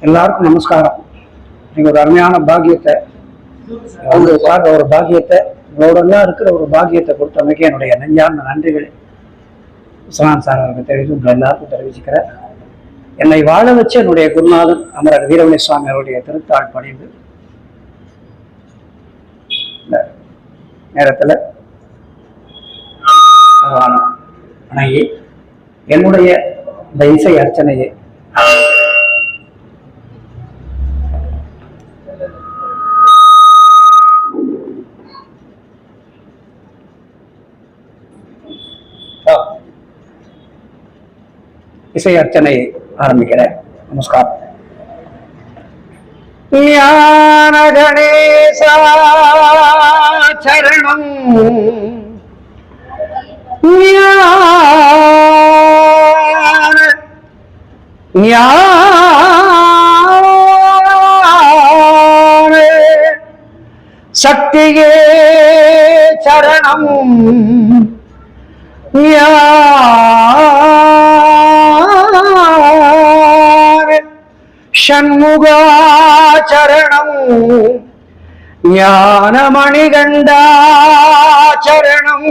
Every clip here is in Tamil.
எல்லாருக்கும் நமஸ்காரம். நீங்க ஒரு அருமையான பாக்கியத்தை, ஒரு பாக்கியத்தை உங்களோடலாம் இருக்கிற ஒரு பாக்கியத்தை கொடுத்தமைக்கு என்னுடைய நெஞ்சார்ந்த நன்றிகளை விஸ்வநாத் சார் அவருக்கு தெரிவித்து உங்களை எல்லாருக்கும் தெரிவிச்சுக்கிறேன். என்னை வாழ வச்ச என்னுடைய குருநாதன் அமரர் வீரமணி சுவாமி அவருடைய திருத்தாள் பணிந்து இந்த நேரத்தில் வணங்கி என்னுடைய இந்த இசை அர்ச்சனையை இசை அர்ச்சனையை ஆரம்பிக்கிறேன். நமஸ்காரம். ஞான கணேசா சரணம், சக்தியே சரணம், ஷண்முகா சரணம், ஞானமணிகண்டா சரணம்,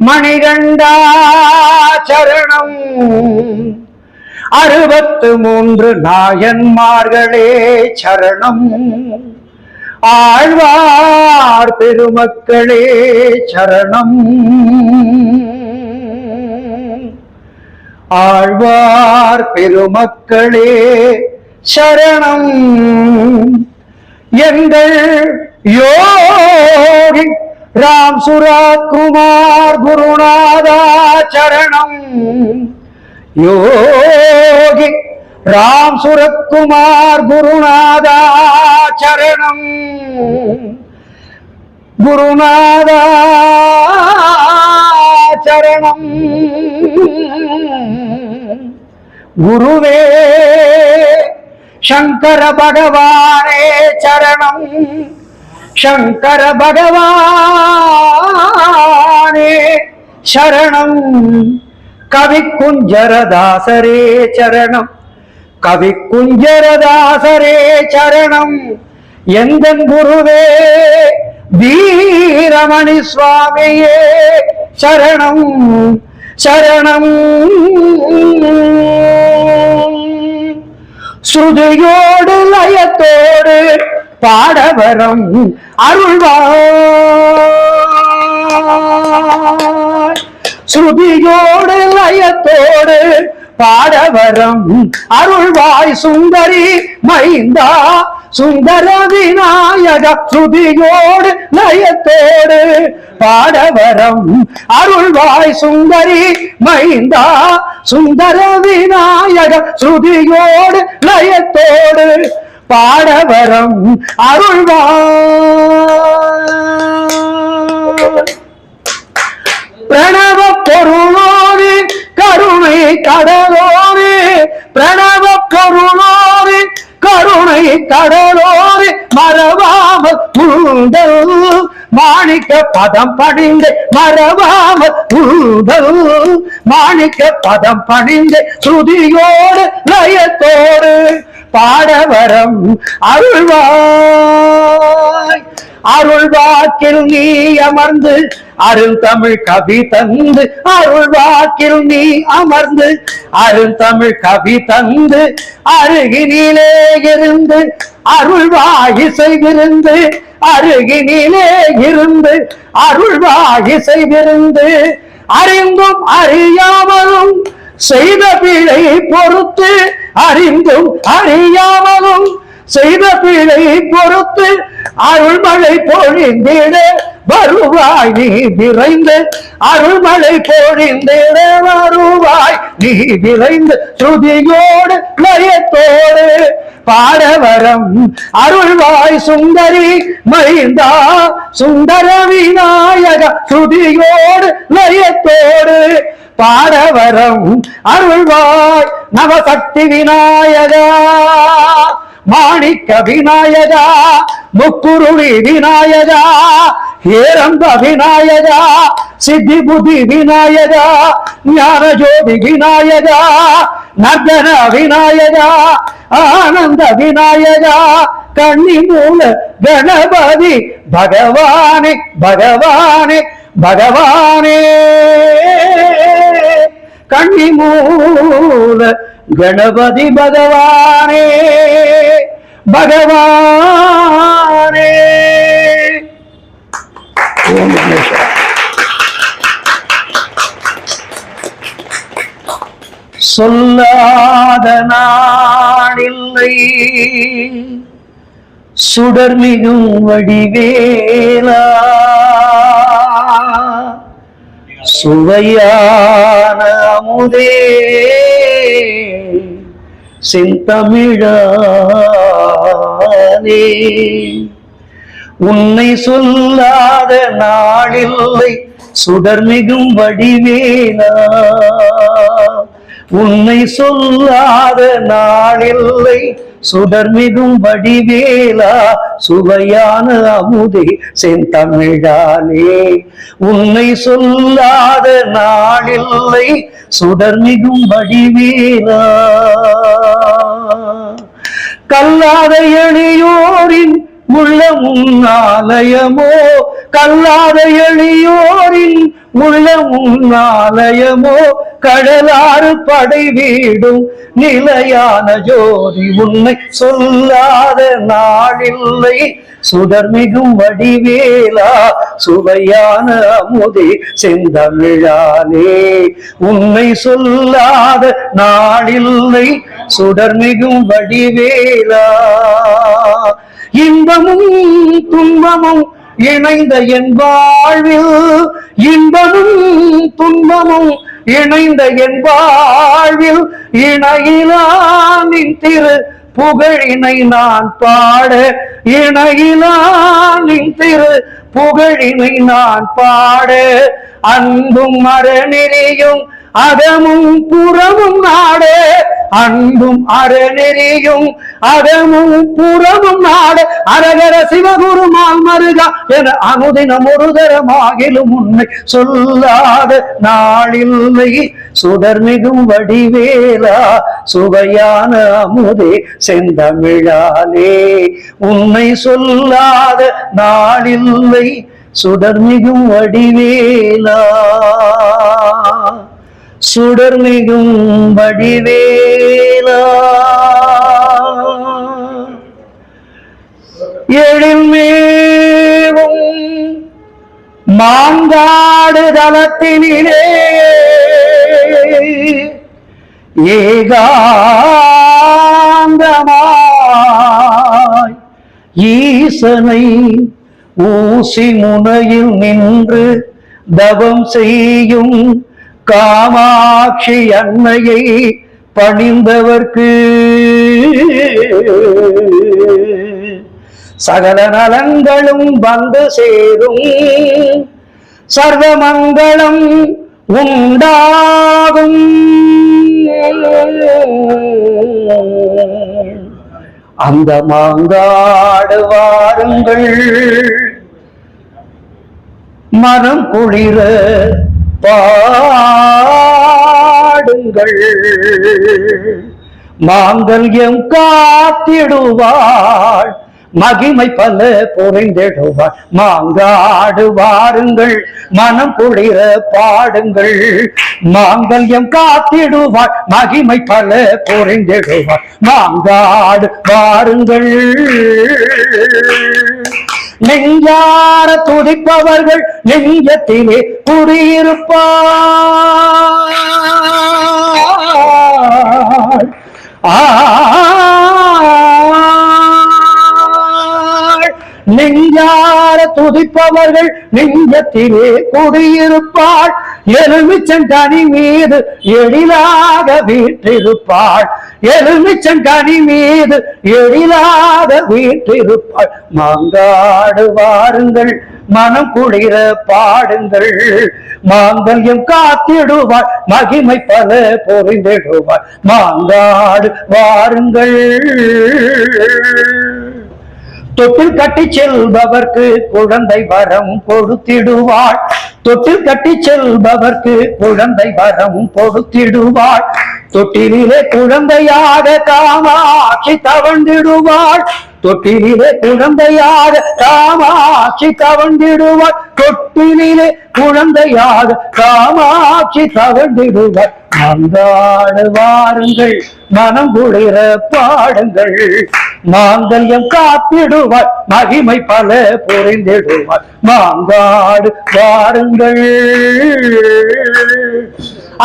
மணிகண்டா சரணம். 63 நாயன்மார்களே சரணம், ஆழ்வார் பெருமக்களே சரணம், ஆழ்வார் பெருமக்களே சரணம். எங்கள் யோகி ராம் சுரகுமார் குருநாதா சரணம், யோகி ராம் சுரகுமார் குருநாதா சரணம், குருநாதா சரணம். குருவே சங்கர பகவானே சரணம், சங்கர பகவானே சரணம். கவி குஞ்சரதாசரே சரணம், கவி குஞ்சரதாசரே சரணம். எந்தன் குருவே வீரமணி சுவாமியே சரணம், சரணம். ஸ்ருதியோடு லயத்தோடு பாடவரம் அருள்வாய், ஸ்ருதியோடு லயத்தோடு பாடவரம் அருள்வாய் சுந்தரி மைந்தா சுந்தர விநாயக. ஸ்ருதியோடு லயத்தோடு பாடவரம் அருள்வாய் சுந்தரி மைந்தா சுந்தர விநாயக. ஸ்ருதியோடு லயத்தோடு பாடவரம் அருள்வாய். பிரணவ பொருளோடு கருணை கடலோடு, பிரணவ பொருளோடு கருணை கடலோடு மறவாமல் உழுதல் மாணிக்க பதம் படிந்து, மறவாமல் உழுதல் மாணிக்க பதம் படிந்து. ஸ்ருதியோடு லயத்தோடு பாடவரம் அருள்வாய். அருள்வாக்கில் நீ அமர்ந்து அருள் தமிழ் கவி தந்து, அருள்வாக்கில் நீ அமர்ந்து அருள் தமிழ் கவி தந்து, அருகினிலே இருந்து அருள்வாயிசை விருந்து, அருகினிலே இருந்து அருள்வாயிசை விருந்து. அறிந்தும் அறியாமலும் செய்த பிழை பொறுத்து, அறிந்தும் அறியாமலும் செய்த பிழை பொறுத்து அருள்மழை பொழிந்திட வருவாய் நீ விரைந்து அருள்மழை பொழிந்திட வருவாய் நீ விரைந்து ஸ்ருதியோடு லயத்தோடு பாடவரம் அருள்வாய் சுந்தரி மைந்தா சுந்தர விநாயக ஸ்ருதியோடு லயத்தோடு பாடவரம் அருள்வாய் நவசக்தி விநாயகா மாணிக்க விநாயகா முக்குருளி விநாயகா ஏரம்ப விநாயகா சித்தி புதி விநாயகா ஞான ஜோதி விநாயகா நர்தன விநாயகா ஆனந்த விநாயகா கன்னி மூல கணபதி பகவானே பகவானே பகவானே கன்னி மூல கணபதி பகவானே பகவானே. சொல்லாத நாளில்லை சுடர்மிகும் வடிவேலா சுவையான அமுதே செந்தமிழானே உன்னை சொல்லாத நாளில்லை சுடர்மிகும் வடிவேலா உன்னை சொல்லாத நாளில்லை சுடர்மிகும் வடிவேலா சுவையான அமுதே செந்தமிழானே உன்னை சொல்லாத நாளில்லை சுடர்மிகும் வடிவேலா கல்லாத எளியோரின் உள்ளமும் ஆலயமோ கல்லாத எளியோரின் உள்ளமும் ஆலயமோ கடலாறு படை வீடும் நிலையான ஜோதி உன்னை சொல்லாத நாளில்லை சுடர்மிகும் வடிவேலா சுவையான அமுதே செந்தமிழானே உன்னை சொல்லாத நாளில்லை சுடர்மிகும் வடிவேலா இன்பமும் துன்பமும் இணைந்த என் வாழ்வில் இன்பமும் துன்பமும் இணைந்த என் வாழ்வில் இணையிலானின் திரு புகழினை நான் பாட இணையிலானின் திரு புகழினை நான் பாட அன்பும் அறநெறியும் அகமும் புறமும் நாடு அன்பும் அறநெறியும் அகமும் புறமும் நாடு அரகர சிவகுருமால் மருகா என அனுதினம் ஒரு தரமாகிலும் உன்னை சொல்லாத நாளில்லை சுடர்மிகும் வடிவேலா சுவையான அமுதே செந்தமிழானே உன்னை சொல்லாத நாளில்லை சுடர்மிகும் வடிவேலா சுடர்மிகும் வடிவேலா எழில்மேவும் மாங்காடு தலத்தினிலே ஏகாந்தமாய் ஈசனை ஊசி முனையில் நின்று தவம் செய்யும் காமாட்சி அன்னையை பணிந்தவர்க்கு சகல நலங்களும் வந்து சேரும் சர்வமங்களம் உண்டாகும் அந்த மாங்காடு வாருங்கள் மனம் குளிர பாடுங்கள் மாங்கல்யம் காத்திடுவாள் மகிமை பல புரிந்திடுவாள் மாங்காடு வாருங்கள் மனம் குளிர பாடுங்கள் மாங்கல்யம் காத்திடுவாள் மகிமை பல புரிந்திடுவாள் மாங்காடு வாருங்கள் நெஞ்சார துதிப்பவர்கள் நெஞ்சத்திலே குடியிருப்பார் நெஞ்சார துதிப்ப என்பவர்கள் நெஞ்சத்திலே குடியிருப்பாள். எலுமிச்சங்கனி மீது எழிலாக வீற்றிருப்பாள். எலுமிச்சங்கனி மீது எழிலாக வீற்றிருப்பாள். மாங்காடு வாருங்கள், மனம் குளிர பாடுங்கள். மாங்கல்யம் காத்திடுவாள், மகிமை பல பொறிந்திடுவாள். மாங்காடு வாருங்கள். தொட்டில் கட்டி செல்பவர்க்கு குழந்தை வரம் கொடுத்திடுவாள். தொட்டில் கட்டி செல்பவர்க்கு குழந்தை வரம் கொடுத்திடுவாள். தொட்டிலே குழந்தையாக காமாட்சி தவழ்ந்திடுவாள். தொட்டிலே குழந்தையாக காமாட்சி தவழ்ந்திடுவாள். தொட்டிலே குழந்தையாக காமாட்சி தவழ்ந்திடுவாள். மாங்காடு வாருங்கள், மனம் குளிர பாடுங்கள். மாங்கல்யம் காத்திடுவாள், மகிமை பல புரிந்திடுவாள். மாங்காடு வாருங்கள்.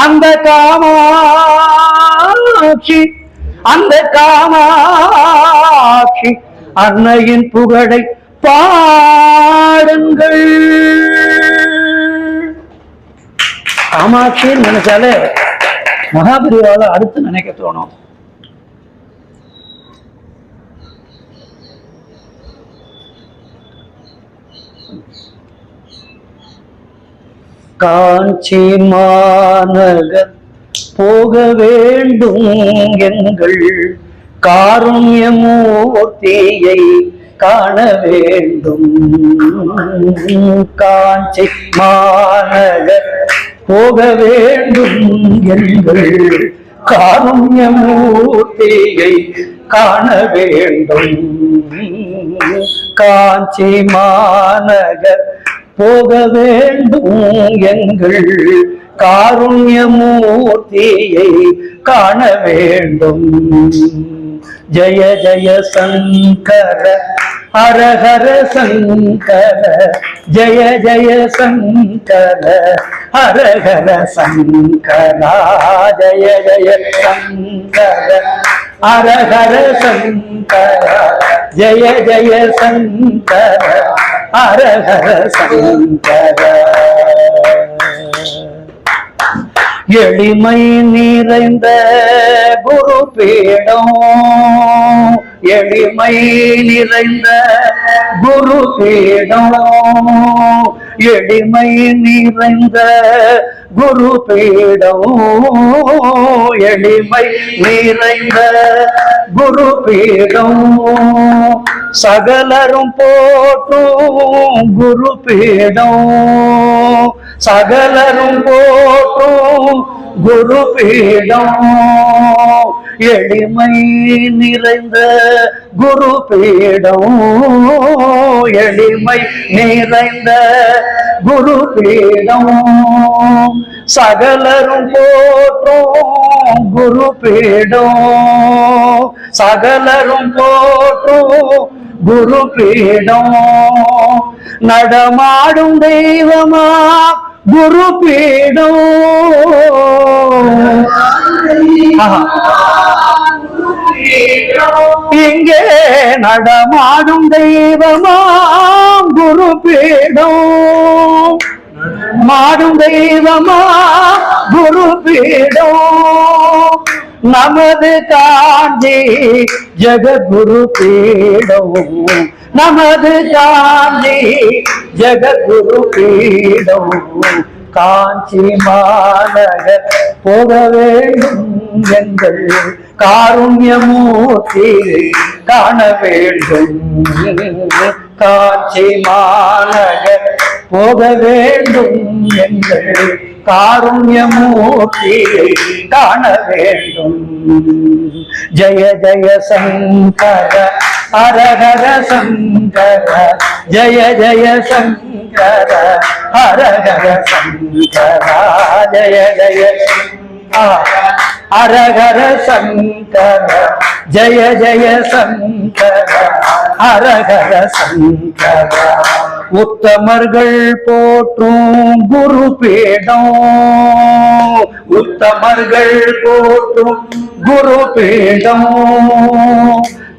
அந்த காமாட்சி, அந்த காமாட்சி அன்னையின் புகழை பாடுங்கள். காமாட்சின்னு நினைச்சாலே மகாபிரிவால அடுத்து நினைக்க தோணும். காஞ்சி மாநகர் போக வேண்டும் எங்கள் காருண்யமூர்த்தியை காண வேண்டும். காஞ்சி மாநகர் போக வேண்டும் எங்கள் காருண்யமூர்த்தியை காண வேண்டும். காஞ்சி மாநகர் போக வேண்டும் எங்கள் காருண்யமூர்த்தியை காண வேண்டும். ஜய ஜய சங்கர ஹர ஹர சங்கர, ஜய ஜய சங்கர ஹர ஹர சங்கரா. ஜய ஜய சங்கர ஹர ஹர சங்கர, ஜய ஜய சங்கர ஹர ஹர சங்கர. எளிமை நிறைந்த குரு பீடம், எளிமை நிறைந்த குரு பீடம், எளிமை நிறைந்த குரு பீடம், எளிமை நிறைந்த குரு பீடம். சகலரும் போற்றும் குரு பீடம், சகலரும் போற்றும் குரு பீடம். எளிமை நிறைந்த குரு பீடம், எளிமை நிறைந்த குரு பீடம். சகலரும் போற்றும் குரு பீடம், சகலரும் போற்றும் குரு பீடம். நடமாடும் தெய்வமா குரு பீடம், இங்கே நடமாடும் தெய்வமா குரு பீடம். மாடும் தெய்வமா குரு பீடம். நமது காஞ்சி ஜெகத்குரு பீடம், நமது காஞ்சி ஜெகத்குரு பீடம். காஞ்சி மாநகர் போக வேண்டும் எங்கள் காருண்யமூர்த்தி காண வேண்டும். காஞ்சி மாநகர் போக வேண்டும் எங்கள் காருண்யமூர்த்தியை காண வேண்டும். ஜய ஜய சங்கர ஹர ஹர சங்கர, ஜய ஜய சங்கர ஹர ஹர சங்கர, ஜய ஜய ஹர ஹர சங்கர, ஜய ஜய சங்கர ஹர ஹர சங்கர. உத்தமர்கள் போற்றும் குரு பீடம், உத்தமர்கள் போற்றும் குரு பீடம்.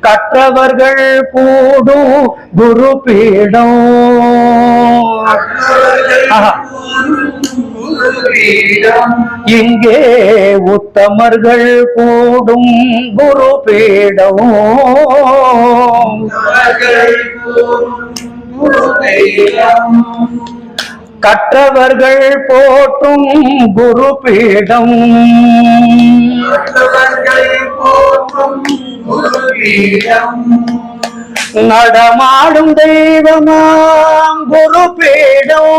கற்றவர்கள் கூடும் குரு பீடம். இங்கே உத்தமர்கள் கூடும் குரு பீடம். கற்றவர்கள் போற்றும் குரு பீடம். நடமாடும் தெய்வமாம் குரு பீடம்.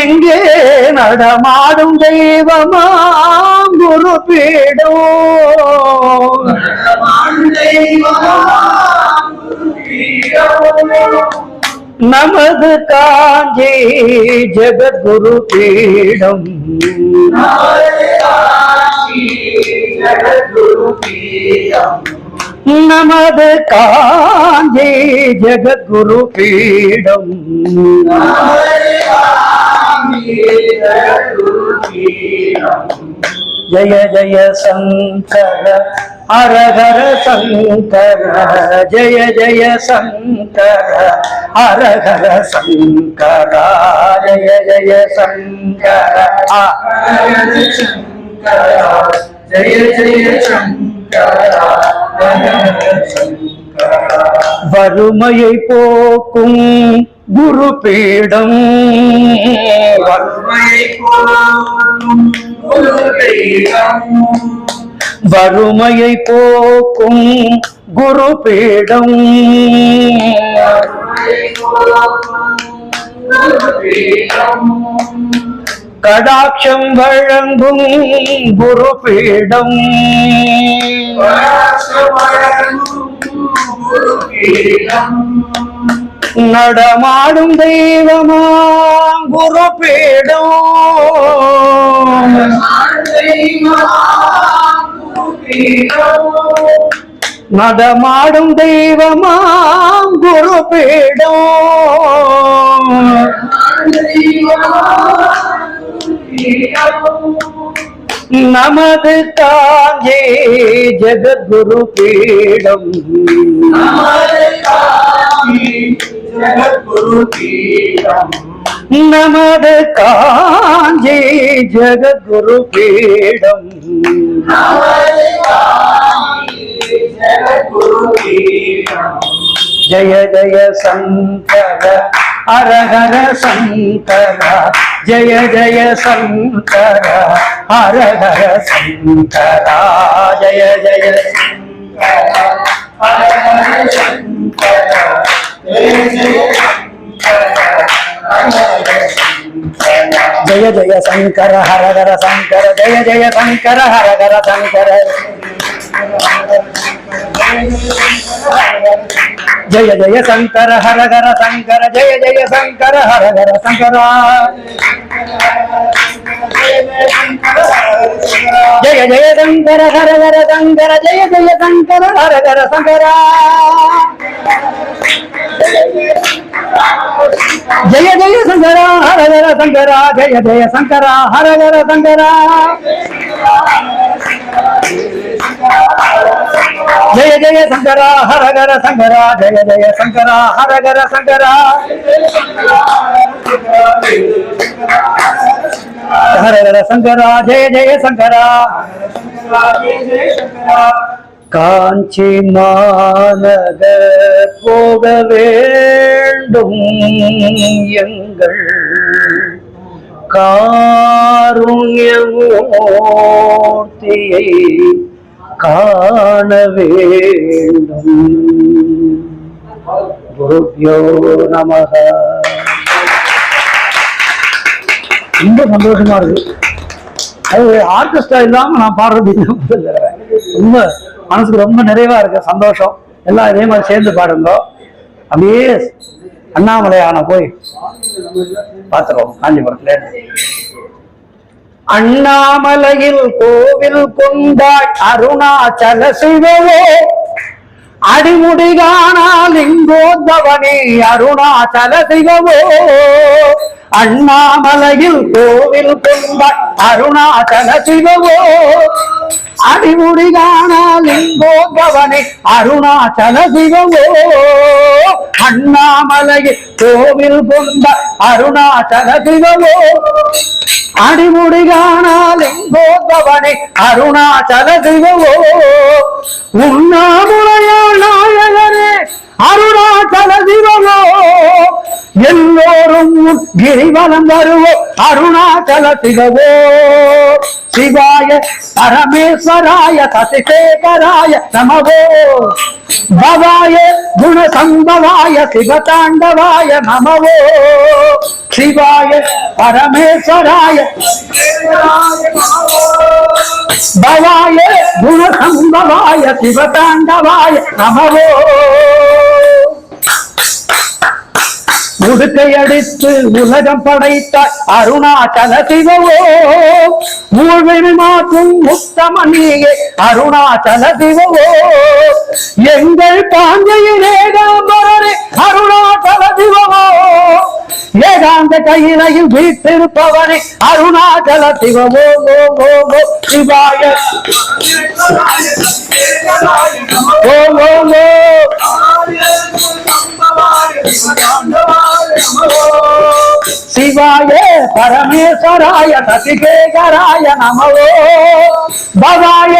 எங்கே நடமாடும் தெய்வமாம் குரு பீடம். நமது காஞ்சி ஜெகத்குரு பீடம். நமது காஞ்சி ஜெகத்குரு பீடம். ஜய ஜய சங்கர ஹர ஹர சங்கர. ஜய ஜய சங்கர ஹர ஹர சங்கர. ஜய ஜய சங்கர ஜய ஜய சங்கர. வறுமையை போக்கும் குரு பீடம். வறுமையை போக்கும் குரு பீடம். கடாட்சம் வழங்கும் குரு பீடம். நடமாடும் தெய்வமாம் குரு பீடம். நடமாடும் தெய்வமாம் குரு பீடம். நமது காஞ்சி ஜெகத்குரு பீடம். நமது காஞ்சி ஜெகத்குரு பீடம். ஜய ஜய சங்கர ஹர ஹர சங்கர. ஜய ஜய சங்கர ஹர ஹர சங்கர. ஜய ஜய சங்கர ஹர ஹர சங்கர. ஜய ஜய சங்கர ஹர ஹர சங்கர. ஜய ஜய சங்கர ஹர ஹர சங்கர. ஜய ஜய சங்கர ஹர ஹர சங்கர. ஜய ஜய சங்கர ஹர ஹர சங்கர. ஜய ஜய சங்கர ஹர ஹர சங்கர. ஜய ஜய சங்கர ஹர ஹர சங்கர. ஜய ஜய சங்கர ஹர ஹர சங்கர. ஜய ஜய சங்கர ஹர ஹர சங்கர. ஜய ஜய சங்கர ஹர ஹர சங்கர. ஜய ஜய சங்கர ஹர ஹர சங்கர. ஹர ஹர சங்கர. ஜய ஜய சங்கர. காஞ்சி மாநகர் போக வேண்டும் எங்கள் காருண்யமூர்த்தியை காண வேண்டும். குருப்யோ நமஹ. ரொம்ப சந்தோஷமா இருக்கு. அது ஆர்கெஸ்ட்ரா இல்லாம நான் பாடுறது ரொம்ப மனசுக்கு ரொம்ப நிறைவா இருக்கு. சந்தோஷம். எல்லாம் இதே மாதிரி சேர்ந்து பாடுங்க. அப்படியே அண்ணாமலையான போய் பார்த்துருவோம் காஞ்சிபுரத்துல. அண்ணாமலையில் கோவில் கொண்டாய் அருணாச்சல சிவவோ. அடிமுடி காணால் இங்கோந்தவனே அருணாச்சல சிவவோ. அண்ணாமலையில் கோவில் கொண்டாய் அருணாச்சல சிவவோ அடிமுடி காணலிங்கோபவனே அருணாச்சல சிவவோ அண்ணாமலையில் கோவில் கொண்டாய் அருணாச்சல சிவவோ அடிமுடி காணலிங்கோபவனே அருணாச்சல சிவவோ உண்ணாமுலையாள் நாயகரே அருணாச்சல சிவவோ எல்லோரும் கிரிவலம் வருவோம் அருணாச்சல சிவவோ சிவாய பரமேஸ்வராய சசிசேகராய நமவோ பவாய குணசம்பவாய சிவதாண்டவாய நமவோ சிவாய பரமேஸ்வராய பவாய குணசம்பவாய சிவதாண்டவாய நமவோ முடுக்கையடித்து உலகம் படைத்தாய் அருணாச்சல சிவவோ மூழ்வினை மாற்றும் முத்தமணியே அருணாச்சல சிவவோ எங்கள் பாஞ்சையில் ஏகாம்பரே அருணாச்சல சிவவோ ஏகாந்த கையிலையில் வீட்டிருப்பவனே அருணாச்சல சிவவோ ஓ ஓ சிவாய ஓ ஓ ஓ சிவாய பரமேஸ்வராய சசிகேகராய நமவோ பவாய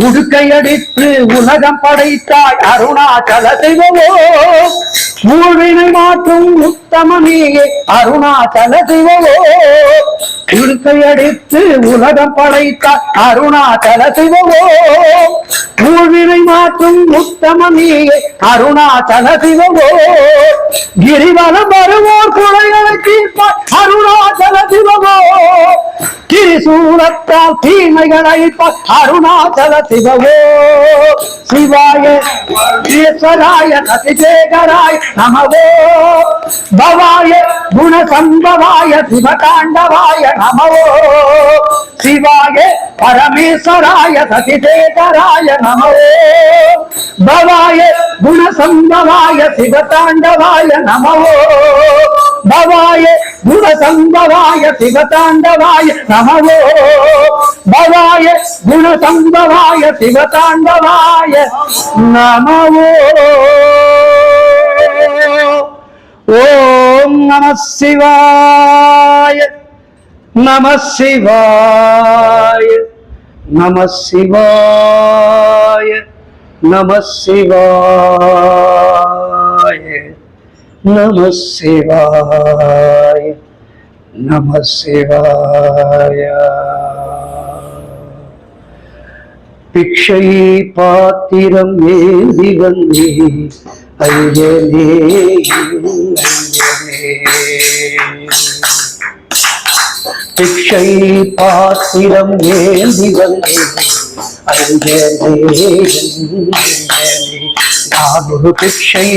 முடுக்கையடித்து உலகம் படைத்தாய் அருணாச்சல சிவவோ மூழ்வினை மாற்றும் உத்தமனியே அருணாச்சல சிவவோ முடுக்கையடித்து உலகம் படைத்தாய் அருணாச்சல சிவவோ மூழ்வினை மாற்றும் உத்தமனியே அருணாச்சல சிவவோ கிரிவலம் வருவோர் குறைகளை தீர்ப்பாய் அருணாச்சல சிவவோ திரிசூலத்தால் தீமைகள் அழிப்பாய் அருணாச்சல சிவவோ சிவாய ஈஸ்வராய சசிசேகராய நமவோ பவாய குணசம்பவாய சிவதாண்டவாய நமவோ சிவாய பரமேஸ்வராய சசிசேகராய நமவோ பவாய குணசம்பவாய சிவதாண்டவாய நமவோ பவாய குணசம்பவாய சிவதாண்டவாய நமவோ பவாய குணசம்பவாய சிவதாண்டவாய நமவோ ஓம் நம சிவாய நம சிவாய நம சிவாய நம சிவாய நம சிவாய நம சிவாய பிக்ஷை பாத்திரம் ஏந்தி வந்தே ஐயனே பிக்ஷை பாத்திரம் ஏந்தி வந்தே ஐயனே நானொரு பிக்ஷை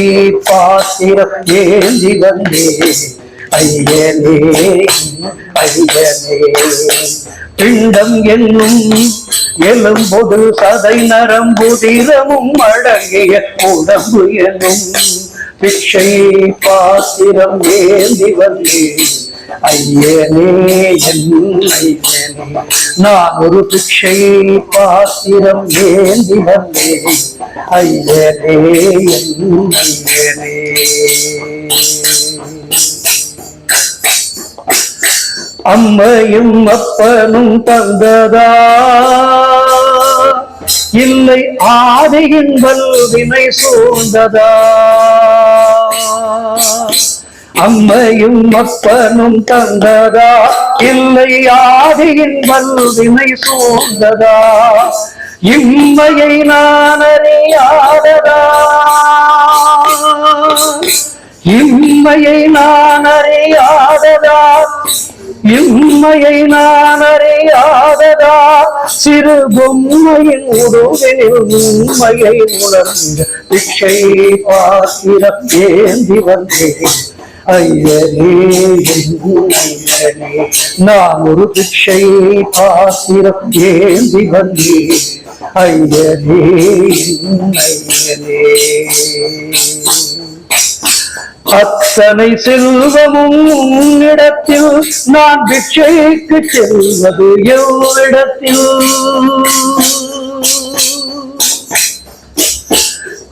பாத்திரம் ஏந்தி வந்தே ஐயனே ஐயனே பிண்டம் என்னும் எலும்பொடு சதை நரம்புதிரமும் அடங்கிய உடம்பு என்னும் பிக்ஷை பாத்திரம் ஏந்தி வந்தே ஐயனே என் ஐயனே நான் ஒரு பிக்ஷை பாத்திரம் ஏந்தி வந்தே ஐயனே என் ஐயனே அம்மையும் அப்பனும் தந்ததா இல்லை ஆதியின் வல்வினை சூழ்ந்ததா அம்மையும் அப்பனும் தந்ததா இல்லை ஆதியின் வல்வினை சூழ்ந்ததா இம்மையை நான் அறியாததா இம்மையை நான் அறியாததா இம்மையை நான் அறியாததா சிறு பொம்மையின் உருவினில் உண்மையை உணர்ந்த பிக்ஷை பாத்திரம் ஏந்தி வந்தேன் ஐயனே ஐயனே நான் ஒரு பிக்ஷை பாத்திரம் ஏந்தி வந்தேன் ஐயனே ஐயனே அத்தனை செல்வமும் உன்னிடத்தில் நான் பிட்சைக்கு செல்வது எவ்விடத்தில்?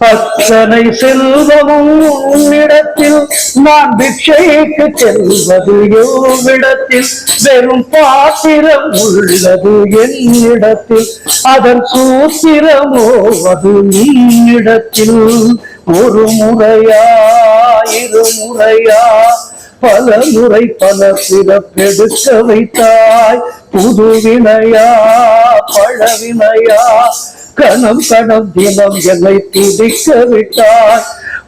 அத்தனை செல்வமும் உன்னிடத்தில் நான் பிட்சைக்கு செல்வது எவ்விடத்தில்? வெறும் பாத்திரம் உள்ளது என்னிடத்தில், அதன் சூத்திரமோ அது நீடத்தில். ஒரு முறையா இருமுறையா பல முறை பல பிறப்பெடுக்க வைத்தாய். புது வினையா பழவினையா கணம் கணம் தினம் என்னை துதிக்க விட்டாய்.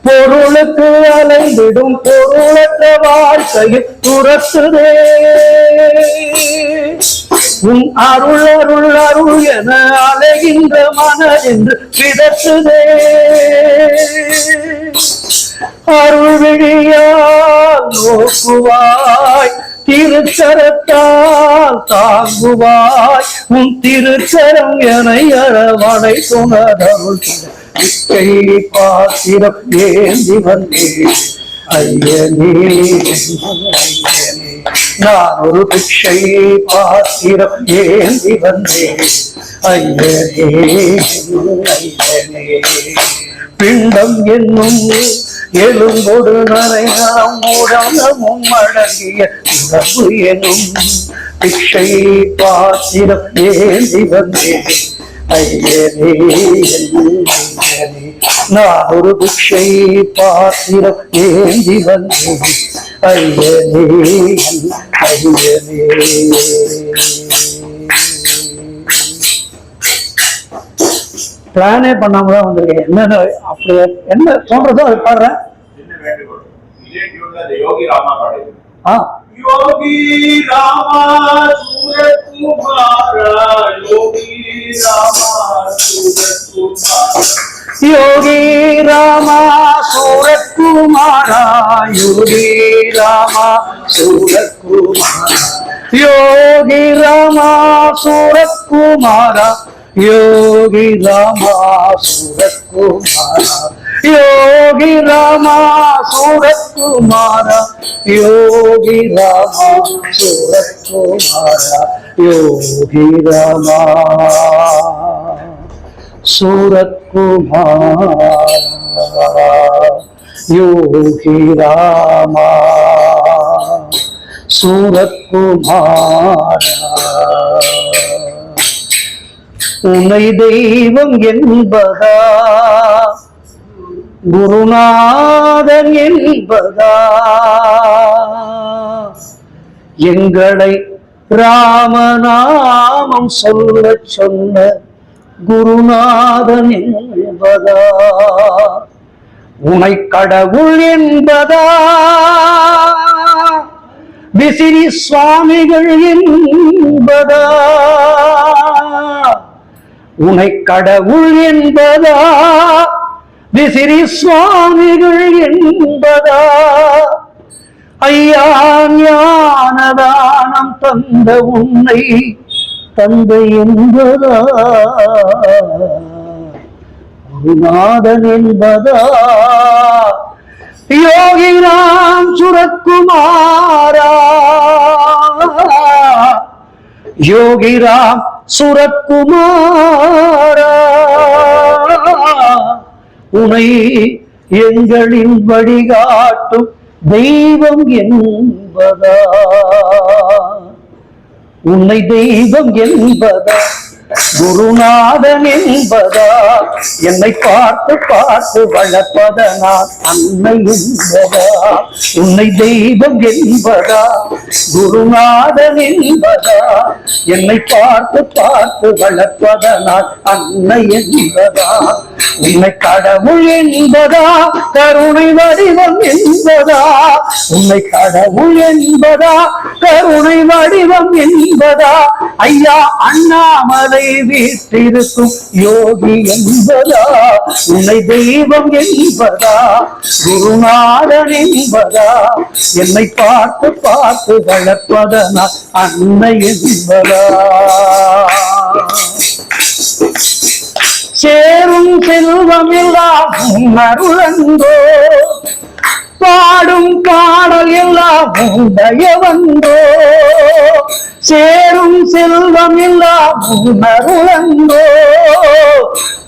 பொருளுக்கு அலைந்திடும் பொருளற்ற வாழ்க்கையில் துரத்துதே. உன் அருள் அருள் அருள் என அலைகின்ற மனதென்று பிதற்றுதே. அருள் விழியால் நோக்குவாய், திருச்சரத்தால் தாங்குவாய். உன் திருச்சரம் என அரவணை துணதருள் பிச்சை பாத்திரம் ஏந்தி வந்தேன் ஐயனே. நான் ஒரு பிச்சை பாத்திரம் ஏந்தி வந்தேன் ஐயனே ஐயனே. பிண்டம் என்னும் எலும்பொடு நரைநலம் உடலமும் அடங்கிய உடம்பு எனும் பிச்சை பாத்திரம் ஏந்தி வந்தேன் ஐயனே ஐயனே. நான் ஒரு பிச்சை பாத்திரம் ஏந்தி வந்தேன் ஐயனே ஐயனே. பிளானே பண்ணாமதான் வந்திருக்கேன். என்னென்ன அப்படி என்ன சொல்றதோ அது பாடுறேன். யோகி ராமா யோகி ராமா சூரத்குமாரா யோகி ராமா சூரத்குமாரா யோகி ராமா சூரத்குமாரா யோகி ராமா சூரத்குமாரா யோகி ராமா சூரத்குமாரா யோகி ராமா சூரத்குமாரா யோகி ராமா சூரத்குமாரா யோகி ராமா சூரத்குமாரா. உன்னை தெய்வம் என்பதா குருநாதன் என்பதா? எங்களை ராமநாமம் சொல்ல சொன்ன குருநாதன் என்பதா? உனை கடவுள் என்பதா விசிறி சுவாமிகள் என்பதா? உனை கடவுள் என்பதா விசிறி சுவாமிகள் என்பதா? ஐயா ஞானதானம் தந்த உன்னை தந்தை என்பதா? குருநாதன் என்பதா? யோகி ராம் சூரத்குமாரா யோகி ராம் சூரத்குமாரா. உனை எங்களின் வழிகாட்டும் தெய்வம் என்பதா? உன்னை தெய்வம் என்பதா குருநாதன் என்பதா? என்னை பார்த்து பார்த்து வளர்ப்பதனால் அன்னை என்பதா? உன்னை தெய்வம் என்பதா குருநாதன் என்பதா? என்னை பார்த்து பார்த்து வளர்ப்பதனால் அன்னை என்பதா? உன்னை கடவுள் என்பதா கருணை வடிவம் என்பதா? உன்னை கடவுள் என்பதா கருணை வடிவம் என்பதா? ஐயா அண்ணாமலை வீட்டிருக்கும் யோகி என்பதா? உன்னை தெய்வம் என்பதா குருநாதன் என்பதா? என்னை பார்த்து பார்த்து வளர்ப்பதனால் அன்னை என்பதா? சேரும் செல்வமில்லாம் அருளந்தோ பாடும் உண்டயவன்றோ சேரும் செல்வம் எல்லாம் உணருளன்றோ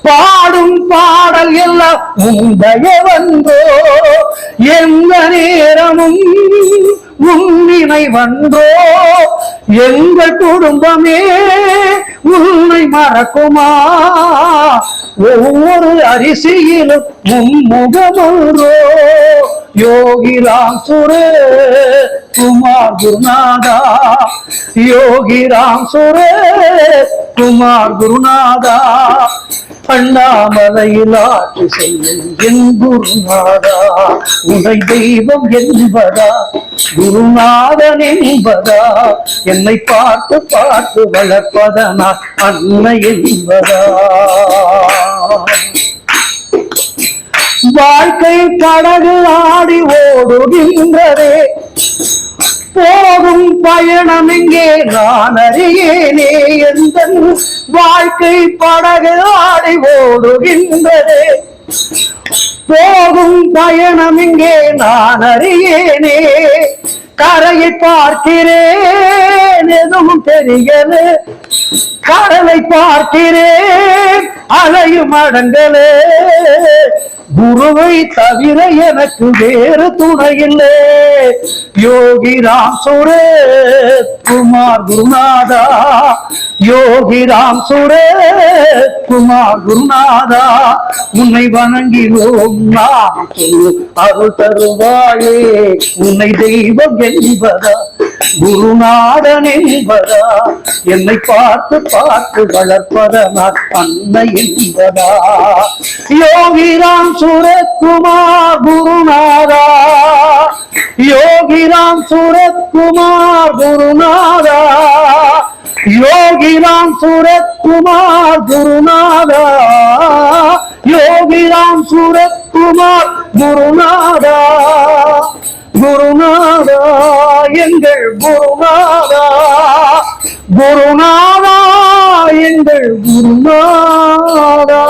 பாடும் பாடல் எல்லாம் உண்டயவன்றோ எந்த நேரமும் உன்னினை வந்தோ எங்கள் குடும்பமே உன்னை மறக்குமா ஒவ்வொரு அரிசியிலும் மும்முகமன்றோ யோகிராம் சுரே குமார் குருநாதா யோகிராம் சுரே குமார் குருநாதா அண்ணாமலையில் ஆட்சி செய்யும் என் குருநாதா உன்னை தெய்வம் என்பதா குருநாதன் என்பதா என்னை பார்த்து பார்த்து வளர்ப்பதனா அன்னை என்பதா வாழ்க்கை படகு ஆடி ஓடுகின்றதே போகும் பயணம் எங்கே நான் அறியேனே எந்த வாழ்க்கை படகு ஆடி ஓடுகின்றதே போகும் பயணம் எங்கே நான் அறியேனே கரையை பார்க்கிறேன் எதுவும் தெரியல கடலை பார்க்கிறேன் அலையும் அடங்கலே குருவை தவிர எனக்கு வேறு துணை இல்லை யோகிராம் சுரே குமார் குருநாதா யோகிராம் சுரே குமார் குருநாதா உன்னை வணங்கினோம் நாம் அருள் தருவாயே உன்னை தெய்வம் என்பதா குருநாதன் என்பதா என்னை பார்த்து பார்த்து வளர்ப்பதனால் அன்னை என்பதா யோகிராம் சுரத்குமார் குருநாதா யோகிராம் சுரத்குமார் குருநாதா யோகிராம் சுரத்குமார் குருநாதா யோகிராம் சுரத்குமார் குருநாதா குருநாதா எங்கள் குருநாதா குருநாதா எங்கள் குருநாதா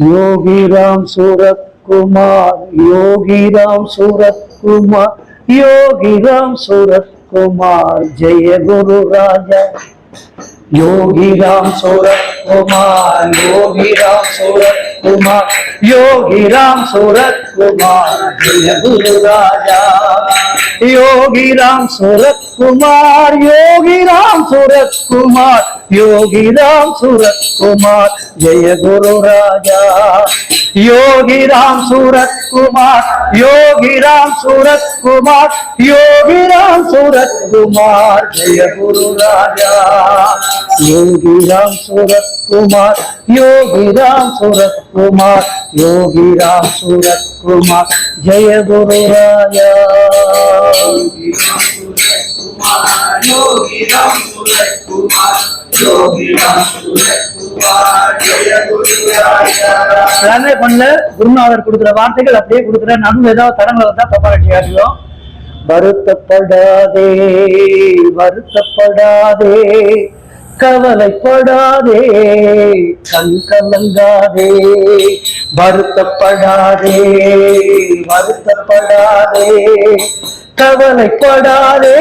யோகிராம் சூரத்குமார் யோகிராம் சூரத்குமார் யோகிராம் சூரத்குமார் ஜெய குரு ராஜா யோகிராம் சூரத்குமார் யோகிராம் சூரத்குமார் யோகிராம் சூரத்குமார் ஜெய குரு ராஜா யோகிராம் சூரத்குமார் யோகிராம் சூரத்குமார் யோகிராம் சூரத்குமார் ஜெய குரு ராஜா யோகிராம் சூரத்குமார் யோகிராம் சூரத்குமார் யோகிராம் சூரத்குமார் ஜெய குரு ராஜா யோகிராம் சூரத்குமார் யோகிராம் சூரத்குமார் யோகிராம் சூரத்குமார் ஜெய குரு ராஜா யோகிராம் சூரத்குமார் யோகிராம் சூரத்குமார் ஜெய குரு ராஜா பண்ணல குருநாதர் கொடுக்கிற வார்த்தைகள் அப்படியே கொடுக்கிற நடுவு ஏதாவது தடங்களை வந்தா தப்பா காட்டியும் வருத்தப்படாதே வருத்தப்படாதே கவலைப்படாதே கண் கலங்காதே வருத்தப்படாதே வருத்தப்படாதே கவலைப்படாதே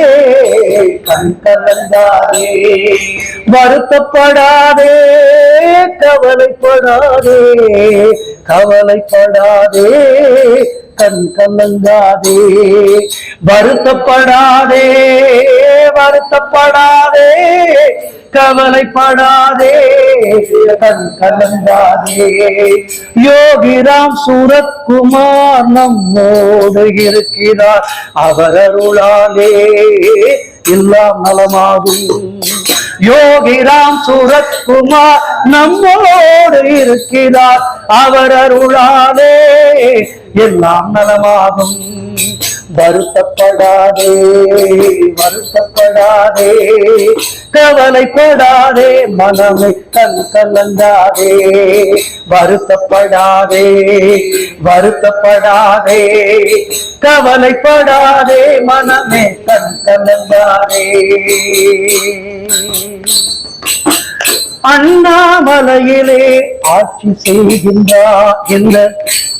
கண் கலங்காதே வருத்தப்படாதே கவலைப்படாதே கவலைப்படாதே கண் கலங்காதே வருத்தப்படாதே வருத்தப்படாதே கவலைப்படாதே கண் கலங்காதே யோகிராம் சூரத்குமார் நம்மோடு இருக்கிறார் அவர் அருளாலே எல்லாம் நலமாகும் யோகிராம் சூரத்குமார் நம்மோடு இருக்கிறார் அவர் அருளாலே எல்லாம் நலமாகும் வருத்தப்படாதே வருத்தப்படாதே கவலைப்படாதே மனமே கண் கலங்காதே வருத்தப்படாதே வருத்தப்படாதே கவலைப்படாதே மனமே கண் கலங்காதே அண்ணாமலையிலே ஆட்சி செய்கின்றார் என்ற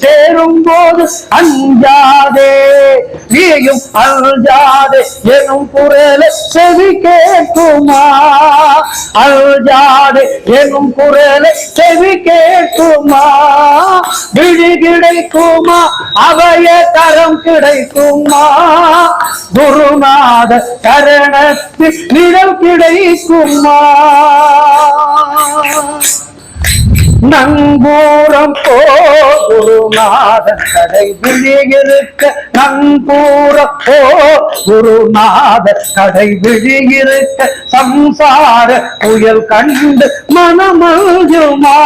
சேரும் போது அஞ்சாதே நீயும் அஞ்சாதே எனும் குரலை செவி கேட்குமா அஞ்சாதே எனும் குரலை செவி கேட்குமா விழி கிடைக்குமா அவைய கரம் கிடைக்குமா குருநாத கரணத்தில் நிழல் கிடைக்குமா நங்கூரம் குருநாதன் கடை விழியிருக்க நங்கூரம் குருநாதன் கடை விழியிருக்க சம்சார புயல் கண்டு மனமழுமா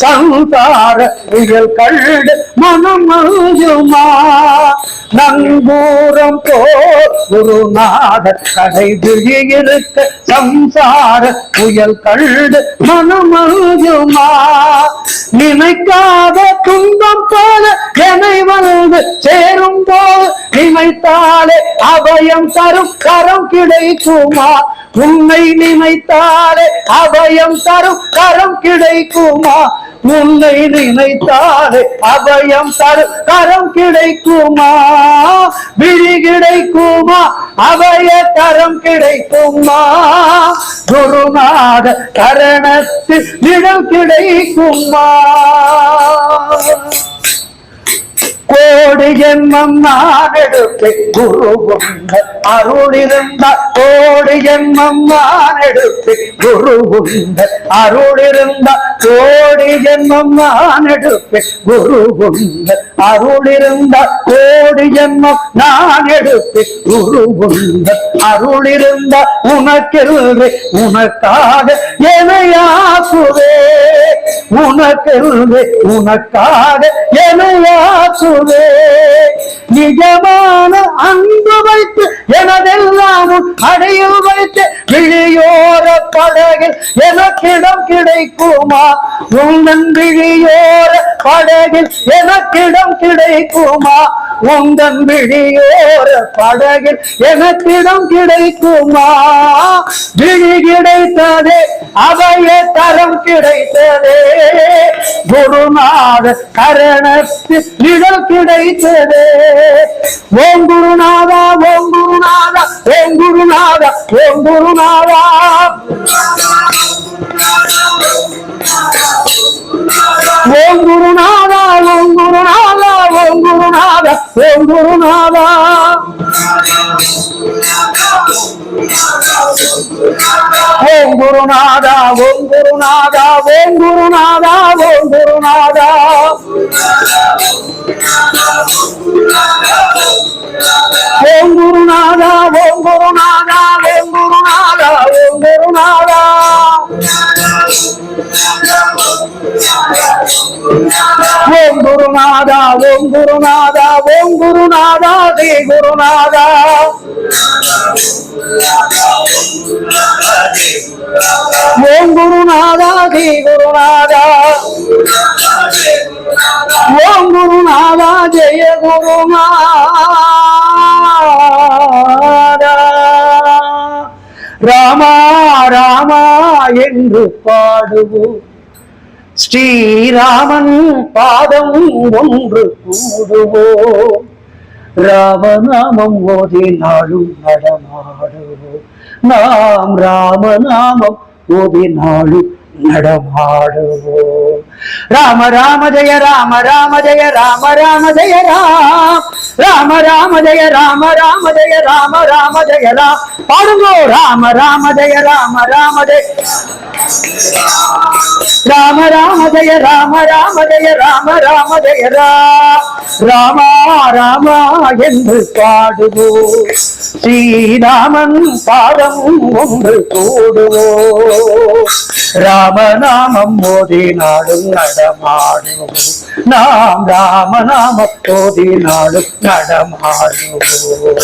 சம்சார புயல் கண்டு மனமழுமா நங்கூரம் குருநாதன் கடை விழியிருக்க சம்சார புயல் கண்டு மனமழுமா நினைக்காத துன்பம் போல என்னை வந்து சேரும் போது நினைத்தாலே அபயம் தரும் கரம் கிடைக்குமா உன்னை நினைத்தாலே அபயம் தரும் கரம் கிடைக்குமா உன்னை நினைத்தாலே அபயம் தரும் கரம் கிடைக்குமா விழி கிடைக்குமா அபய கரம் கிடைக்குமா குருநாத கரணத்தில் நிழல் கிடைக்குமா கோடி ஜென்மம் நான் எடுப்பேன் குரு உந்த அருளிருந்தால் கோடி ஜென்மம் நான் எடுப்பேன் குரு உந்த அருளிருந்தால் கோடி ஜென்மம் நான் எடுப்பேன் குரு உந்த அருளிருந்தால் கோடி ஜென்மம் நான் எடுப்பேன் குரு உந்த அருளிருந்தால் உனக்கெல்வே உனக்காக எனையாக்குவே உனக்கெல்வே உனக்காக எனையாக்குவே நிஜமான அன்பு வைத்து எனதெல்லாம் அடையில் வைத்து விழியோர படகில் எனக்கிடம் கிடைக்குமா உந்தன் விழியோர படகில் எனக்கிடம் கிடைக்குமா உந்தன் விழியோர படகில் எனக்கிடம் கிடைக்குமா விழி கிடைத்ததே அவைய தரம் கிடைத்ததே குருநாத கரணத்தில் நிழல் கிடைத்ததே ஓம் குருநாதா ஓம் குருநாதா ஓம் குருநாதா ஓம் குருநாதா ஓம் குருநாதா ஓம் குருநாதா ஓம் குருநாதா ஓம் குருநாதா ஓம் குருநாதா ஓம் குருநாதா ஓம் குருநாதா ஓம் குருநாதா ஓம் குருநாதா ஓம் குருநாதா ஓம் குருநாதா ஓம் குருநாதா ஓம் குருநாதா ஓம் குருநாதா ஓம் குருநாதா ஸ்ரீ குருநாதா ஓம் குருநாதா ஸ்ரீ குருநாதா ஓம் குருநாதா ஜெய குருநாதா ராமா ராமா என்று பாடுவோம் ஸ்ரீராமன் பாதம் ஒன்று கூடுவோம் ராமநாமம் ஓதி நாளும் நடமாடுவோம் நாம் ராமநாமம் ஓதி நாளும் நடமாடுவோம் ராம ராம ஜெய ராம ராம ஜெய ராம ராம ஜெய ராம் ராம ராம ஜெய ராம ராம ஜெய ராம ராம ஜெய ராம் பாடுங்கோ ராம ராம ஜெய ராம ராம ஜெய ராம ராம ஜெய ராம ராம ஜெய ராம ராம ஜெய ராம் ராமா ராமா என்று பாடுவோம் ஸ்ரீராமன் பாதம் ஒன்று கூடுவோம் ராமநாமம் மோதி நாடும் நடமாடுவோம் நாம் ராமநாமம் மோதி நாடும் நடமாடுவோம்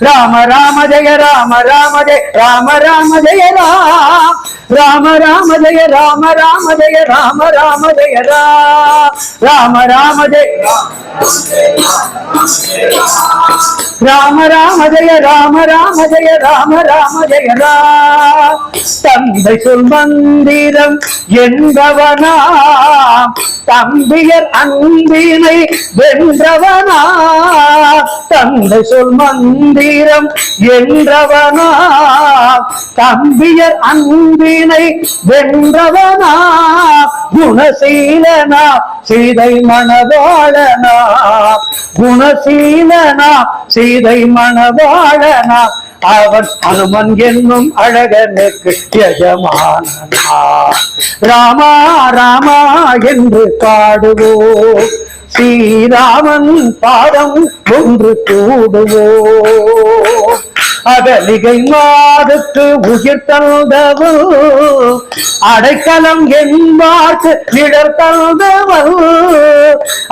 ராம ராம ஜெய ராம ராம ஜெய ராம ராம ஜெய ராம் ராம ராம ஜெய ராம ராம ஜெய ராம ராம ஜெய ராம் ராம ராம ஜெய ராம ராம ஜெய ராம ராம ஜெய ராம ராம ஜெய ராம் தந்தை சொல் மந்திரம் மந்திரம் என்பவனா தம்பியர் அன்பினை வென்றவனா தந்தை சொல் மந்திரம் என்றவனா தம்பியர் அன்பினை வென்றவனா குணசீலனா சீதை மணவாளனா குணசீலனா சீதை மணவாளனா அவன் அனுமன் என்னும் அழகனுக்கு எஜமானனா ராமா ராமா என்று பாடுவோம் ஸ்ரீராமன் பாதம் ஒன்று கூடுவோம் அகலிகை மாதுக்கு உயிர் தந்தவள் அடைக்கலம் என்பார்க்கு நிழல் தந்தவள்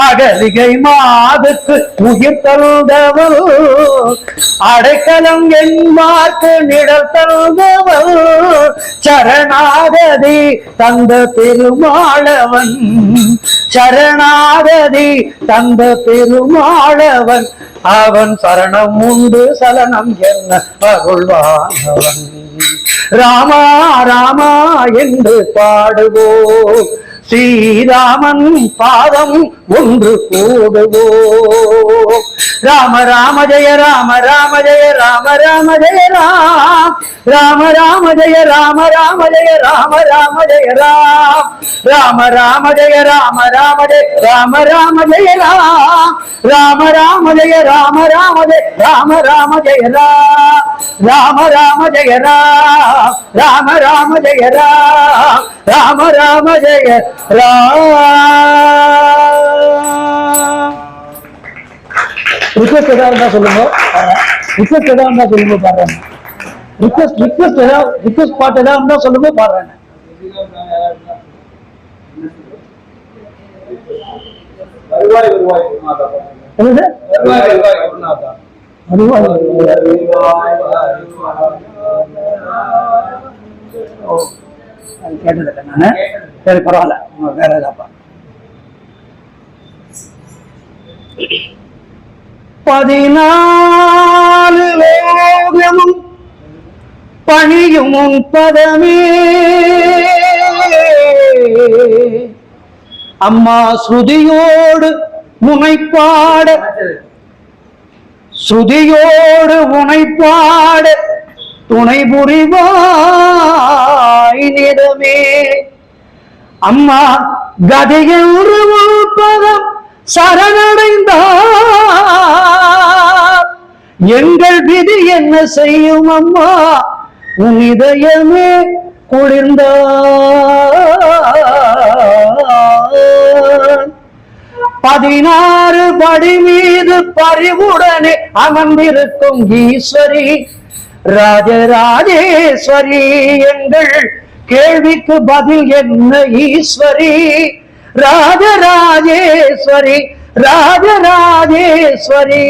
அகலிகை மாதுக்கு உயிர் தந்தவள் அடைக்கலம் என்பார்க்கு நிழல் தந்தவள் சரணாகதி தந்த பெருமாளவன் சரணாகதி தந்த பெருமாளவன் அவன் சரணம் உண்டு சலனம் என்ன அருள்வானவன் ராமா ராமா என்று பாடுவோம் ஸ்ரீராமன் பாதம் ஒன்று கூடுவோம் ராம ராம ஜெய ராம ராம ஜெய ராம ராம ஜெய ராம் ராம ராம ஜெய ராம ராம ஜெய ராம ராம ஜெய ராம் ராம ராம ஜெய ராம ராம ஜெய ராம ராம ஜெய ராம் ராம ராம ஜெய ராம ராம ஜெய ராம ராம ஜெய ராம் ராம ராம ஜெய ராம் ராம ராம ஜெய ராம் ராம ராம ஜெய ரிக்வெஸ்ட் ஏதாவது இருந்தா சொல்லுங்க ரிக்வெஸ்ட் ஏதாவது இருந்தா சொல்லுங்க பாடுறேன் ரிக்வெஸ்ட் பாட்டு ஏதாவது இருந்தா சொல்லுங்க பாடுறேன் கேட்டதில்லை நானு சரி பரவாயில்ல வேற ஏதாப்பா 14 லோகமும் பணியும் பதமே அம்மா ஸ்ருதியோடு முனைப்பாட ஸ்ருதியோடு முனைப்பாட துணை புரிவாய் நிதமே அம்மா கதையொரு பதம் சரணடைந்தார் எங்கள் விதி என்ன செய்யும் அம்மா உன் இதயமே குளிர்ந்தார் 16 படி மீது பரிவுடனே அமர்ந்திருக்கும் ஈஸ்வரி ராஜராஜேஸ்வரி எங்கள் கேள்விக்கு பதில் என்ன ஈஸ்வரி ராஜராஜேஸ்வரி ராஜராஜேஸ்வரி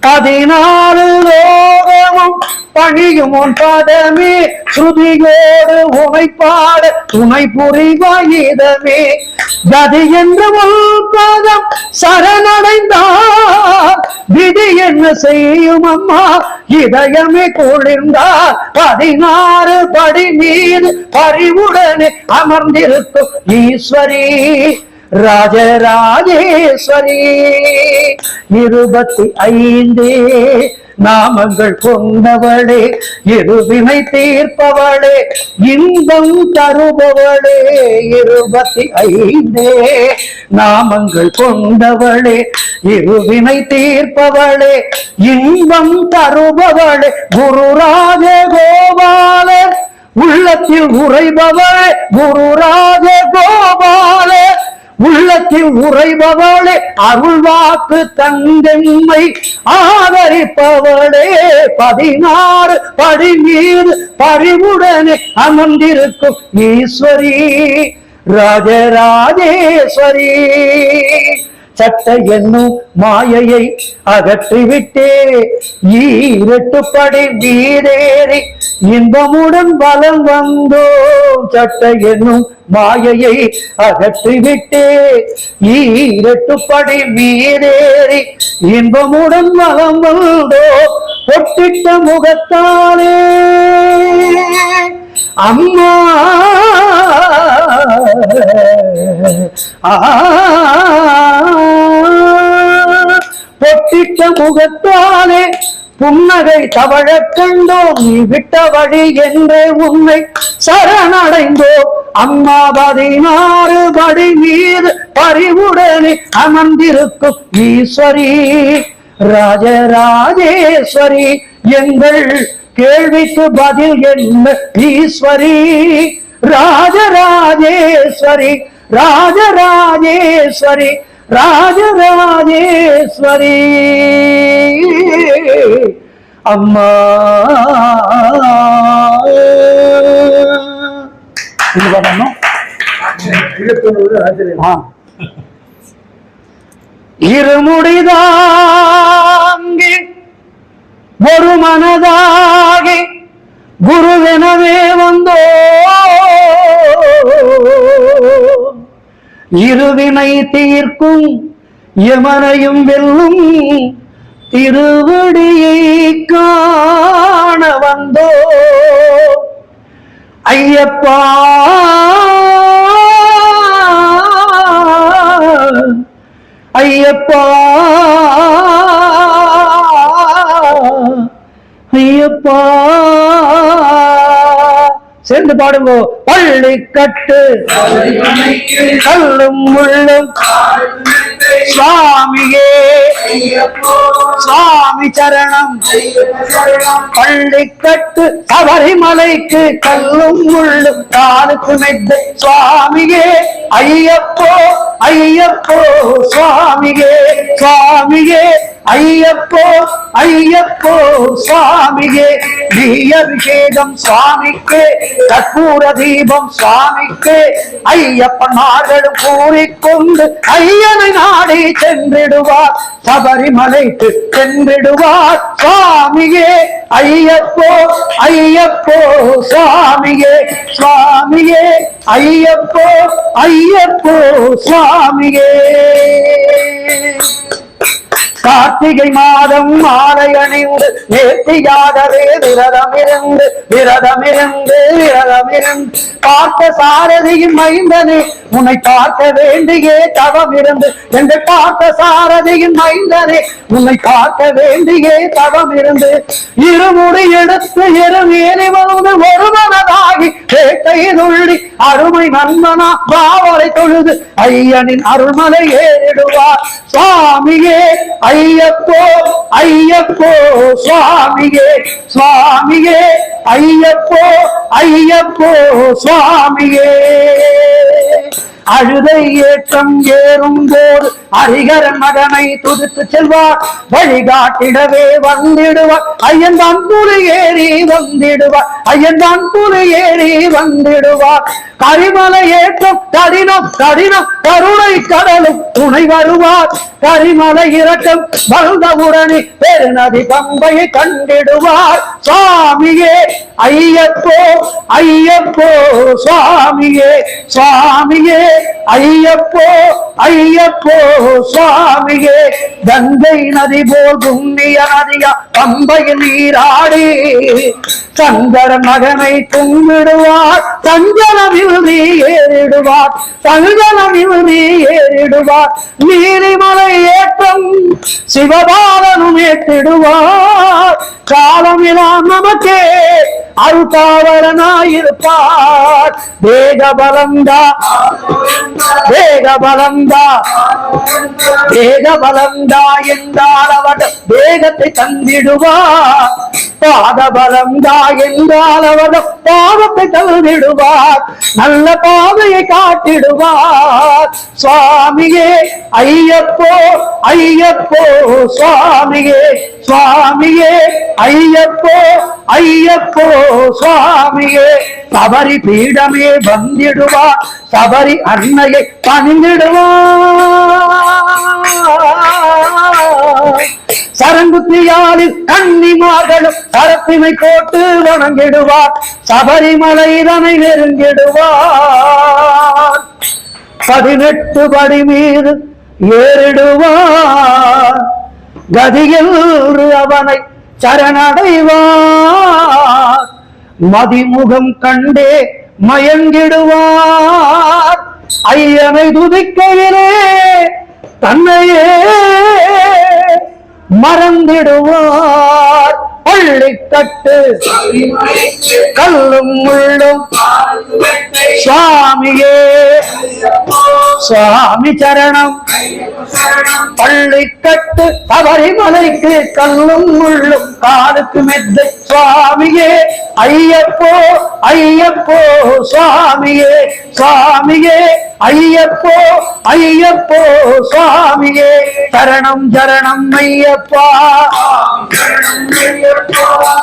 14 லோகமும் பணியும் உன் பதமே ஸ்ருதியோடு உமைப்பாட துணை புரிவாயுதமே கதி என்ற பதம் சரணடைந்தார் விதி என்ன செய்யும் அம்மா இதயமே குளிர்ந்தார் 16 படி மீது பரிவுடனே அமர்ந்திருக்கும் ஈஸ்வரி ராஜராஜேஸ்வரி 25 நாமங்கள் கொண்டவளே இருவினை தீர்ப்பவளே இன்பம் தருபவளே 25 நாமங்கள் கொண்டவளே இருவினை தீர்ப்பவளே இன்பம் தருபவளே குருராஜ கோபால உள்ளத்தில் உறைபவளே குருராஜ கோபால உள்ளத்தில் உறைபவளே அருள்வாக்கு தங்கெம்மை ஆதரிப்பவளே 16 படி மீது பரிவுடனே அமர்ந்திருக்கும் ஈஸ்வரி ராஜராஜேஸ்வரி சட்ட என்னும் மாயையை அகற்றிவிட்டே 8 படி மீதேறி இன்பமுடன் பலம் வந்தோம் சட்ட என்னும் மாயையை அகற்றிவிட்டே 8 படி மீதேறி இன்பமுடன் பலம் வந்தோம் பொட்டிட்ட முகத்தாலே அம்மா பொட்டிட்ட முகத்தாலே புன்னகை தவழ கண்டோம். நீ விட்ட வழி என்றே உன்னை சரணடைந்தோம். அம்மா 16 படி மீது பறிவுடனே அமர்ந்திருக்கும் ஈஸ்வரி, ராஜராஜேஸ்வரி, எங்கள் கேள்விக்கு பதில் என்ன ஈஸ்வரி, ராஜராஜேஸ்வரி, ராஜராஜேஸ்வரி, ராஜராஜேஸ்வரி அம்மா. இருமுடிதாங்கி ஒரு மனதாகி குருவெனவே வந்தோ, இருவினை தீர்க்கும் யமனையும் வெல்லும் திருவடியை காண வந்தோ. ஐயப்பா ஐயப்பா ஐயப்பா, சேர்ந்து பாடுங்கோ. பள்ளிக்கட்டு கல்லும் முள்ளும் சுவாமியே, சுவாமி சரணம். பள்ளிக்கட்டு சபரிமலைக்கு கல்லும் முள்ளும் காலுக்கு மெத்தை சுவாமியே. ஐயப்போ ஐயப்போ சுவாமியே, சுவாமியே ஐயப்போ ஐயப்போ சுவாமியே. நீ அபிஷேகம் சுவாமிக்கு, கற்பூர தீபம் சுவாமிக்கு. ஐயப்பனார்களும் கூறிக்கொண்டு ஐயனை நாடி சென்றிடுவார், சபரிமலைக்கு சென்றிடுவார் சுவாமியே. ஐயப்போ ஐயப்போ சுவாமியே, சுவாமியே ஐயப்போ ஐயப்போ சுவாமியே. கார்த்திகை மாதம் மாலை அணிந்து நேர்த்தியாகவே விரதமிருந்து விரதமிருந்து விரதமிருந்து பார்த்த சாரதியின் மைந்தனே உன்னை பார்க்க வேண்டியே தவமிருந்து என்று பார்த்த சாரதியின் மைந்தனே உன்னை பார்க்க வேண்டியே தவமிருந்து இருமுடி எடுத்து இருமேனி வந்து ஒரு மனதாகி வேட்டை துள்ளி அருமை நண்பனா பாவரை தொழுது ஐயனின் அருள்மலை ஏறிடுவார் சுவாமியே. ஐயப்போ ஐயப்போ சுவாமியே, சுவாமியே ஐயப்போ ஐயப்போ சுவாமியே. அழுதை ஏற்றம் ஏறும் போது ஹரிகரன் மகனை துதித்து செல்வார், வழிகாட்டிடவே வந்திடுவார் ஐயன் தான் புலி ஏறி வந்திடுவார், ஐயன் தான் புலி ஏறி வந்திடுவார். கரிமலை ஏற்றம் கடினம் கடினம் கருணை கடலும் துணை வருவார், கரிமலை இறக்கம் வந்தவுடனே பெருநதி பம்பையை கண்டிடுவார் சுவாமியே. ஐயப்போ ஐயப்போ சுவாமியே, சுவாமியே ஐயப்போ ஐயப்போ சுவாமியே. கங்கை நதி போல் புண்ணிய நதியா பம்பையில் நீராடி சங்கரன் மகனை கும்பிடுவார், சஞ்சலமில் நீ ஏறிடுவார், சஞ்சலமில் நீ ஏறிடுவார். நீலிமலை ஏற்றம் சிவபாலனும் ஏற்றிடுவார், காலமிலாம் நமக்கே அருள்காவலனாயிருப்பார். வேகபலந்தா வேகபலந்தா வேகபலந்தா என்றால் அவர் வேகத்தை தந்திடுவார், பாதபலந்தா என்றால் அவர் பாவத்தை தந்திடுவார், நல்ல பாதையை காட்டிடுவார் சுவாமியே. ஐயப்போ ஐயப்போ சுவாமியே, சுவாமியே ஐயப்போ ஐயப்போ சுவாமியே. சபரி பீடமே வந்திடுவார், சபரி அன்னையை பணிந்திடுவார். சரங்குத்தியாலில் கன்னிமார்களும் சரத்தினை போட்டு வணங்கிடுவார், சபரிமலை இதனை நெருங்கிடுவார். 18 படி மீது ஏறிடுவார், கதியில் அவனை சரணடைவார். மதிமுகம் கண்டே மயங்கிடுவார். ஐயனை துதிக்கையிலே தன்னையே மறந்திடுவார். பள்ளிக்கட்டு கல்லும் முள்ளும் சுவாமியே சுவாமி சரணம். பள்ளிக்கட்டு சபரிமலைக்கு கல்லும் முள்ளும் காலுக்கு மெத்தை சுவாமியே ஐயப்போ ஐயப்போ சுவாமியே சுவாமியே ஐயப்போ ஐயப்போ சுவாமியே சரணம் சரணம் ஐயப்பா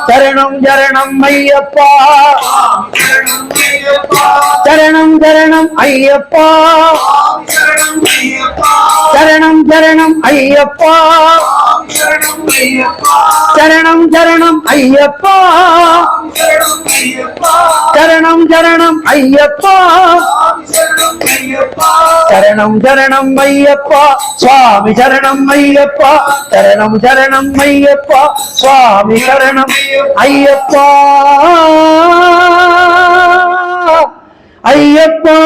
சரணம் சரணம் ஐயப்பா சரணம் சரணம் ஐயப்பா சரணம் சரணம் ஐயப்பா சரணம் சரணம் ஐயப்பா சரணம் சரணம் ஐயப்பா சரணம் சரணம் ஐயப்பா சுவாமி சரணம் ஐயப்பா சரணம் சரணம் ஐயப்பா சுவாமி சரணம் ஐயப்பா ஐயப்பா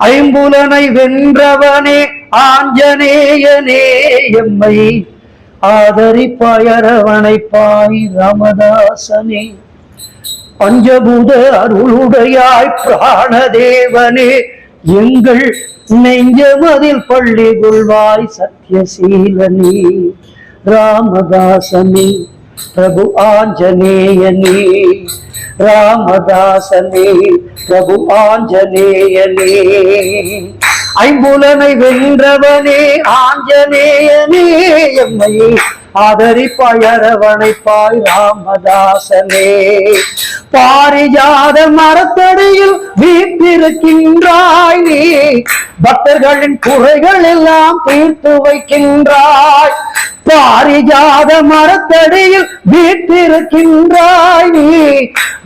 ஐம்புலனை வென்றவனே ஆஞ்சநேயனே எம்மை ஆதரிப்பாயரவணைப்பாய் ராமதாசனே பஞ்சபூத அருளுடையாய் பிராணதேவனே எங்கள் நெஞ்சமதில் பள்ளி கொள்வாய் சத்யசீலனே ராமதாசனே பிரபு ஆஞ்சநேயனே ராமதாசனே பிரபு ஆஞ்சநேயனே ஐம்புலனை வென்றவனே ஆஞ்சநேயனே எம்மை ஆதரிப்பாயரவணைப்பாய் ராமதாசனே பாரிஜாத மரத்தடியில் வீட்டிருக்கின்றாய் நீ பக்தர்களின் குறைகள் எல்லாம் தீர்த்து வைக்கின்றாய் பாரிஜாத மரத்தடியில் வீட்டிருக்கின்றாய் நீ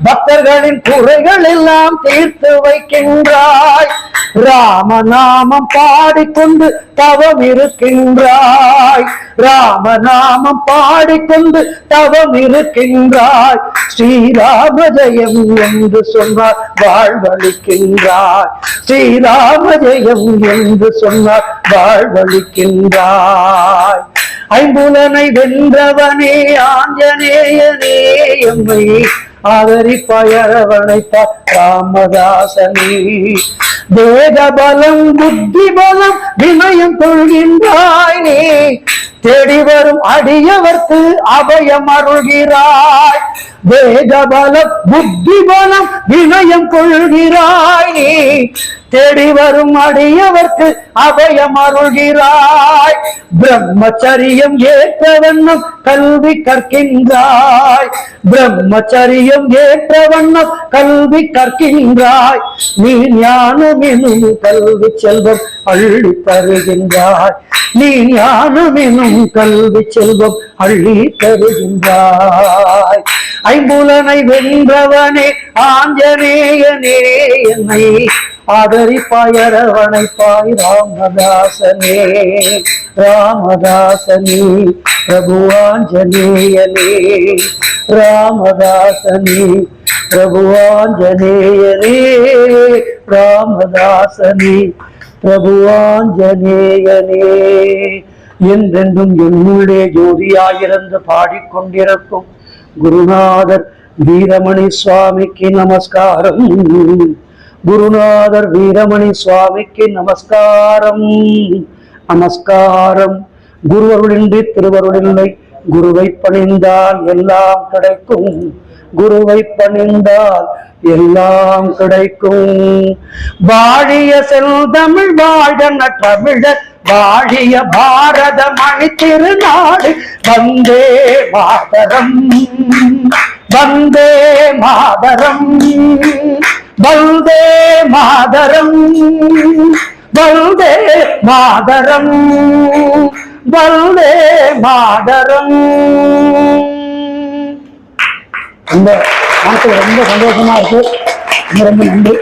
பக்தர்களின் குறைகள் எல்லாம் தீர்த்து வைக்கின்றாய் ராமநாமம் பாடிக்கொண்டு தவம் இருக்கின்றாய் ராமநாமம் பாடிக்கொண்டு தவம் இருக்கின்றாய் ஸ்ரீராம ஜெயம் என்று சொன்னார் வாழ்வளிக்கின்றாய் ஸ்ரீராம ஜெயம் என்று சொன்னார் வாழ்வளிக்கின்றாய் ஐம்புலனை வென்றவனே ஆஞ்சநேயனே எம்மை ஆதரிப்பாயரவணைப்பாய் ராமதாசனே வேத பலம் புத்தி பலம் வினயம் கொள்கின்றாய் நீ தேடி வரும் அடியவர்க்கு அபயம் அருள்கிறாய் வேத பலம் புத்தி பலம் வினயம் கொள்கிறாய் நீ தேடி வரும் அடியவர்க்கு அபயம் அருள்கிறாய் பிரம்மச்சரியம் ஏற்ற வண்ணம் கல்வி கற்கின்றாய் பிரம்மச்சரியம் ஏற்ற வண்ணம் கல்வி கற்கின்றாய் நீ ஞானம் எனும் கல்வி செல்வம் அள்ளி தருகின்றாய் நீ ஞானம் எனும் கல்வி செல்வம் அள்ளி தருகின்றாய் ஐம்புலனை வென்றவனே ஆஞ்சநேயனே என்னை ஆதரிப்பாயரவணைப்பாய் ராமதாசனே ராமதாசனே பிரபு ஆஞ்சநேயனே ராமதாசனே பிரபு ஆஞ்சநேயனே ராமதாசனே பிரபு ஆஞ்சநேயனே என்றென்றும் என்னுள்ளே ஜோதியாயிருந்து பாடிக்கொண்டிருக்கும் குருநாதர் வீரமணி சுவாமிக்கு நமஸ்காரம் குருநாதர் வீரமணி சுவாமிக்கு நமஸ்காரம் நமஸ்காரம் குருவருளின்றி திருவருளில்லை குருவை பணிந்தால் எல்லாம் கிடைக்கும் குருவை பணிந்தால் எல்லாம் கிடைக்கும் வாழிய செல்தமிழ் வாழ்க தமிழர் வாழிய பாரத மணி திருநாடு வந்தே மாதரம் வந்தே மாதரம் வந்தே மாதரம் வந்தே மாதரம் வந்தே மாதரம். ரொம்ப மனசுக்கு ரொம்ப சந்தோஷமா இருக்கு. ரொம்ப நன்றி.